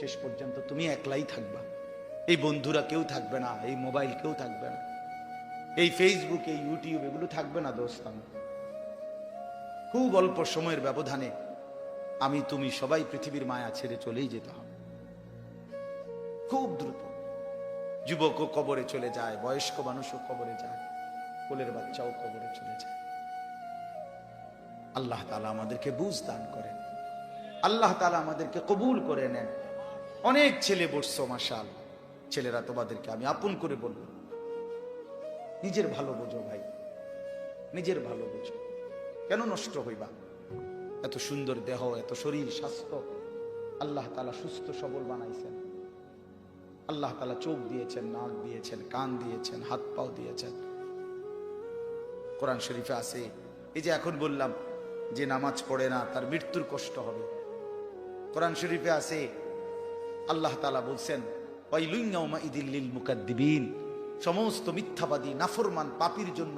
শেষ পর্যন্ত তুমি একলাই থাকবা, এই বন্ধুরা কেউ থাকবে না, এই মোবাইল কেউ থাকবে না, এই ফেসবুক এই ইউটিউব এগুলো থাকবে না। দোস্ত আমার, খুব অল্প সময়ের ব্যবধানে আমি তুমি সবাই পৃথিবীর মায়া ছেড়ে চলেই যেতে হবে, খুব দ্রুত। যুবকও কবরে চলে যায়, বয়স্ক মানুষও কবরে যায়, কোলের বাচ্চাও কবরে চলে যায়। আল্লাহ তাআলা আমাদেরকে বুঝ দান করেন, আল্লাহ তাআলা আমাদেরকে কবুল করে নেন। অনেক ছেলে বসছো, মাশাআল্লাহ। ছেলেরা তোমাদেরকে আমি আপন করে বলবো, নিজের ভালো বোঝো ভাই, নিজের ভালো বোঝো। কেন নষ্ট হইবা? এত সুন্দর দেহ, এত শরীর স্বাস্থ্য আল্লাহ তাআলা সুস্থ সবল বানাইছেন। আল্লাহ তাআলা চোখ দিয়েছেন, নাক দিয়েছেন, কান দিয়েছেন, হাত পাও দিয়েছেন। কোরআন শরীফে আছে, এই যে এখন বললাম যে নামাজ পড়ে না তার মৃত্যুর কষ্ট হবে। কোরআন শরীফে আছে, আল্লাহ তাআলা বলছেন ওয়াইলুন ইয়াউমা ইযিল লিল মুকাদ্দিবিন, সমস্ত মিথ্যাবাদী নাফরমান পাপীর জন্য